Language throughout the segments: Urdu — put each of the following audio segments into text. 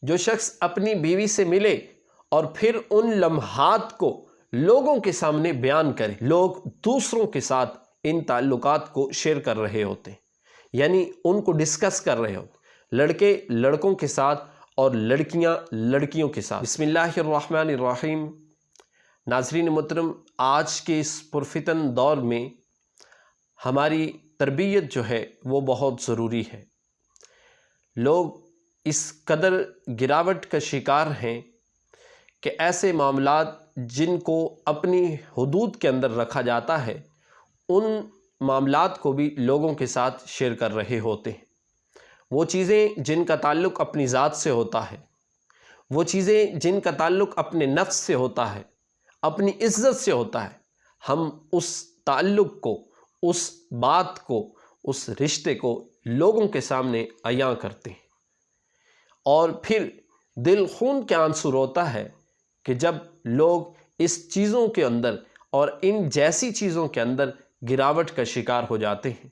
جو شخص اپنی بیوی سے ملے اور پھر ان لمحات کو لوگوں کے سامنے بیان کرے، لوگ دوسروں کے ساتھ ان تعلقات کو شیئر کر رہے ہوتے ہیں، یعنی ان کو ڈسکس کر رہے ہوتے، لڑکے لڑکوں کے ساتھ اور لڑکیاں لڑکیوں کے ساتھ۔ بسم اللہ الرحمن الرحیم۔ ناظرین محترم، آج کے اس پرفتن دور میں ہماری تربیت جو ہے وہ بہت ضروری ہے۔ لوگ اس قدر گراوٹ کا شکار ہیں کہ ایسے معاملات جن کو اپنی حدود کے اندر رکھا جاتا ہے، ان معاملات کو بھی لوگوں کے ساتھ شیئر کر رہے ہوتے ہیں۔ وہ چیزیں جن کا تعلق اپنی ذات سے ہوتا ہے، وہ چیزیں جن کا تعلق اپنے نفس سے ہوتا ہے، اپنی عزت سے ہوتا ہے، ہم اس تعلق کو، اس بات کو، اس رشتے کو لوگوں کے سامنے عیاں کرتے ہیں، اور پھر دل خون کے آنسو روتا ہے کہ جب لوگ اس چیزوں کے اندر اور ان جیسی چیزوں کے اندر گراوٹ کا شکار ہو جاتے ہیں،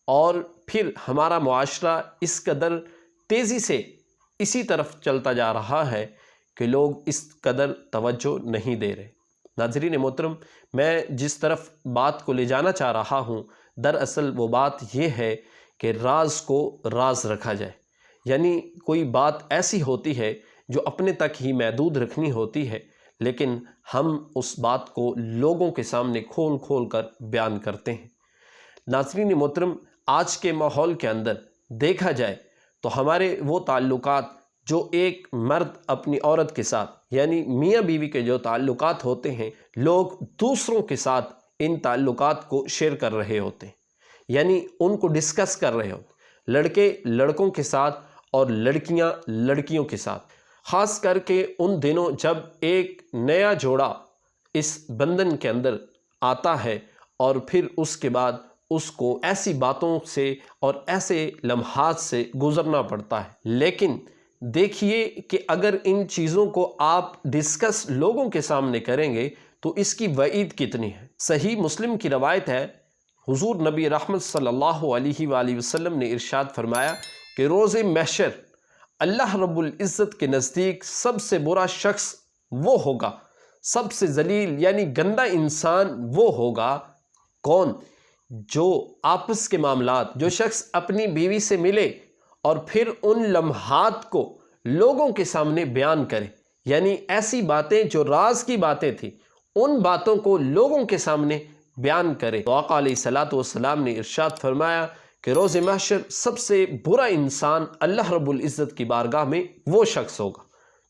اور پھر ہمارا معاشرہ اس قدر تیزی سے اسی طرف چلتا جا رہا ہے کہ لوگ اس قدر توجہ نہیں دے رہے۔ ناظرین محترم، میں جس طرف بات کو لے جانا چاہ رہا ہوں، دراصل وہ بات یہ ہے کہ راز کو راز رکھا جائے، یعنی کوئی بات ایسی ہوتی ہے جو اپنے تک ہی محدود رکھنی ہوتی ہے، لیکن ہم اس بات کو لوگوں کے سامنے کھول کھول کر بیان کرتے ہیں۔ ناظرین محترم، آج کے ماحول کے اندر دیکھا جائے تو ہمارے وہ تعلقات جو ایک مرد اپنی عورت کے ساتھ، یعنی میاں بیوی کے جو تعلقات ہوتے ہیں، لوگ دوسروں کے ساتھ ان تعلقات کو شیئر کر رہے ہوتے ہیں، یعنی ان کو ڈسکس کر رہے ہوتے، لڑکے لڑکوں کے ساتھ اور لڑکیاں لڑکیوں کے ساتھ۔ خاص کر کے ان دنوں جب ایک نیا جوڑا اس بندھن کے اندر آتا ہے اور پھر اس کے بعد اس کو ایسی باتوں سے اور ایسے لمحات سے گزرنا پڑتا ہے، لیکن دیکھیے کہ اگر ان چیزوں کو آپ ڈسکس لوگوں کے سامنے کریں گے تو اس کی وعید کتنی ہے۔ صحیح مسلم کی روایت ہے، حضور نبی رحمت صلی اللہ علیہ وآلہ وسلم نے ارشاد فرمایا کہ روز محشر اللہ رب العزت کے نزدیک سب سے برا شخص وہ ہوگا، سب سے ذلیل یعنی گندا انسان وہ ہوگا، کون؟ جو آپس کے معاملات، جو شخص اپنی بیوی سے ملے اور پھر ان لمحات کو لوگوں کے سامنے بیان کرے، یعنی ایسی باتیں جو راز کی باتیں تھیں، ان باتوں کو لوگوں کے سامنے بیان کرے۔ تو آقا علیہ الصلوۃ والسلام نے ارشاد فرمایا کہ روز محشر سب سے برا انسان اللہ رب العزت کی بارگاہ میں وہ شخص ہوگا۔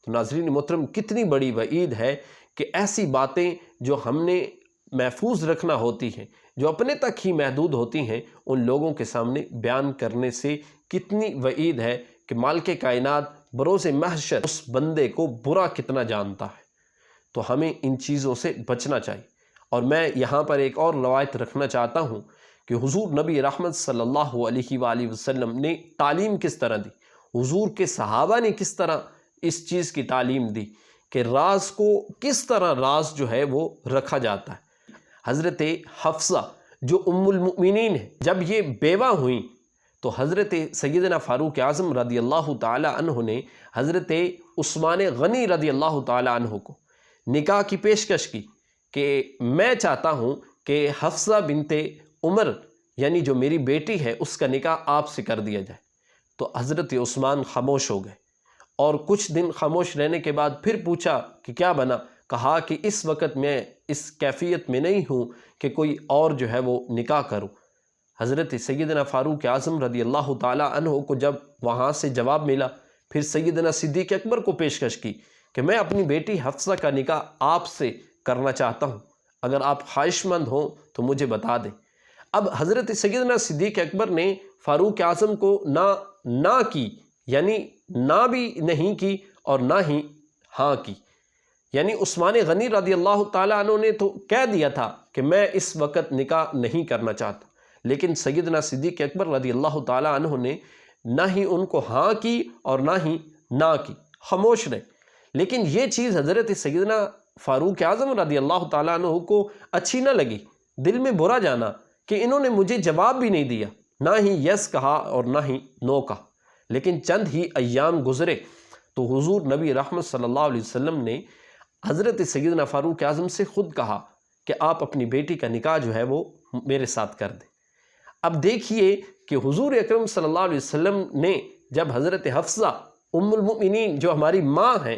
تو ناظرین محترم، کتنی بڑی وعید ہے کہ ایسی باتیں جو ہم نے محفوظ رکھنا ہوتی ہیں، جو اپنے تک ہی محدود ہوتی ہیں، ان لوگوں کے سامنے بیان کرنے سے کتنی وعید ہے کہ مالک کائنات بروز محشر اس بندے کو برا کتنا جانتا ہے۔ تو ہمیں ان چیزوں سے بچنا چاہیے۔ اور میں یہاں پر ایک اور روایت رکھنا چاہتا ہوں کہ حضور نبی رحمت صلی اللہ علیہ وآلہ وسلم نے تعلیم کس طرح دی، حضور کے صحابہ نے کس طرح اس چیز کی تعلیم دی کہ راز کو کس طرح راز جو ہے وہ رکھا جاتا ہے۔ حضرت حفصہ جو ام المؤمنین ہے، جب یہ بیوہ ہوئیں تو حضرت سیدنا فاروق اعظم رضی اللہ تعالی عنہ نے حضرت عثمان غنی رضی اللہ تعالی عنہ کو نکاح کی پیشکش کی کہ میں چاہتا ہوں کہ حفصہ بنت عمر، یعنی جو میری بیٹی ہے، اس کا نکاح آپ سے کر دیا جائے۔ تو حضرت عثمان خاموش ہو گئے، اور کچھ دن خاموش رہنے کے بعد پھر پوچھا کہ کیا بنا؟ کہا کہ اس وقت میں اس کیفیت میں نہیں ہوں کہ کوئی اور جو ہے وہ نکاح کروں۔ حضرت سیدنا فاروق اعظم رضی اللہ تعالی عنہ کو جب وہاں سے جواب ملا، پھر سیدنا صدیق اکبر کو پیشکش کی کہ میں اپنی بیٹی حفصہ کا نکاح آپ سے کرنا چاہتا ہوں، اگر آپ خواہش مند ہوں تو مجھے بتا دیں۔ اب حضرت سیدنا صدیق اکبر نے فاروق اعظم کو نہ کی، یعنی نہ بھی نہیں کی اور نہ ہی ہاں کی، یعنی عثمان غنی رضی اللہ تعالیٰ عنہ نے تو کہہ دیا تھا کہ میں اس وقت نکاح نہیں کرنا چاہتا، لیکن سیدنا صدیق اکبر رضی اللہ تعالیٰ عنہ نے نہ ہی ان کو ہاں کی اور نہ ہی نہ کی، خاموش رہے۔ لیکن یہ چیز حضرت سیدنا فاروق اعظم رضی اللہ تعالیٰ عنہ کو اچھی نہ لگی، دل میں برا جانا کہ انہوں نے مجھے جواب بھی نہیں دیا، نہ ہی یس کہا اور نہ ہی نو کہا۔ لیکن چند ہی ایام گزرے تو حضور نبی رحمت صلی اللہ علیہ وسلم نے حضرت سیدنا فاروق اعظم سے خود کہا کہ آپ اپنی بیٹی کا نکاح جو ہے وہ میرے ساتھ کر دیں۔ اب دیکھیے کہ حضور اکرم صلی اللہ علیہ وسلم نے جب حضرت حفصہ ام المؤمنین جو ہماری ماں ہیں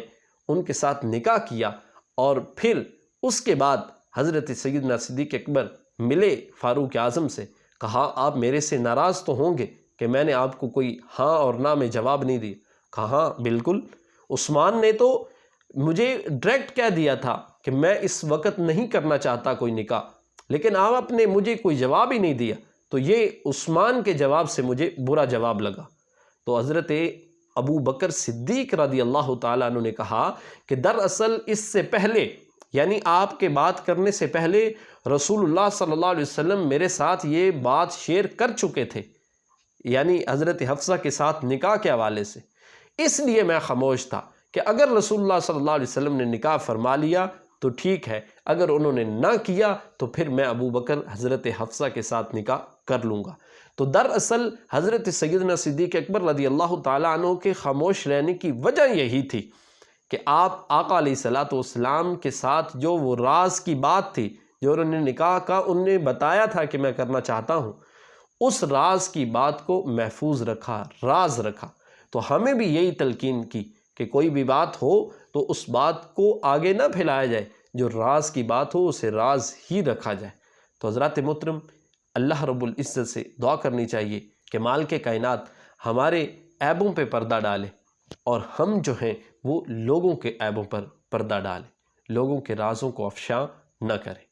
ان کے ساتھ نکاح کیا، اور پھر اس کے بعد حضرت سیدنا صدیق اکبر ملے فاروق اعظم سے، کہا آپ میرے سے ناراض تو ہوں گے کہ میں نے آپ کو کوئی ہاں اور نہ میں جواب نہیں دیا؟ کہا ہاں بالکل، عثمان نے تو مجھے ڈائریکٹ کہہ دیا تھا کہ میں اس وقت نہیں کرنا چاہتا کوئی نکاح، لیکن آپ نے مجھے کوئی جواب ہی نہیں دیا، تو یہ عثمان کے جواب سے مجھے برا جواب لگا۔ تو حضرت ابو بکر صدیق رضی اللہ تعالیٰ عنہ نے کہا کہ دراصل اس سے پہلے، یعنی آپ کے بات کرنے سے پہلے رسول اللہ صلی اللہ علیہ وسلم میرے ساتھ یہ بات شیئر کر چکے تھے، یعنی حضرت حفصہ کے ساتھ نکاح کے حوالے سے، اس لیے میں خاموش تھا کہ اگر رسول اللہ صلی اللہ علیہ وسلم نے نکاح فرما لیا تو ٹھیک ہے، اگر انہوں نے نہ کیا تو پھر میں ابو بکر حضرت حفصہ کے ساتھ نکاح کر لوں گا۔ تو دراصل حضرت سیدنا صدیق اکبر رضی اللہ تعالیٰ عنہ کے خاموش رہنے کی وجہ یہی تھی کہ آپ آقا علیہ الصلوۃ والسلام کے ساتھ جو وہ راز کی بات تھی جو انہوں نے نکاح کا انہوں نے بتایا تھا کہ میں کرنا چاہتا ہوں، اس راز کی بات کو محفوظ رکھا، راز رکھا۔ تو ہمیں بھی یہی تلقین کی کہ کوئی بھی بات ہو تو اس بات کو آگے نہ پھیلایا جائے، جو راز کی بات ہو اسے راز ہی رکھا جائے۔ تو حضرات محترم، اللہ رب العزت سے دعا کرنی چاہیے کہ مالک کائنات ہمارے عیبوں پہ پردہ ڈالے، اور ہم جو ہیں وہ لوگوں کے عیبوں پر پردہ ڈالیں، لوگوں کے رازوں کو افشاں نہ کریں۔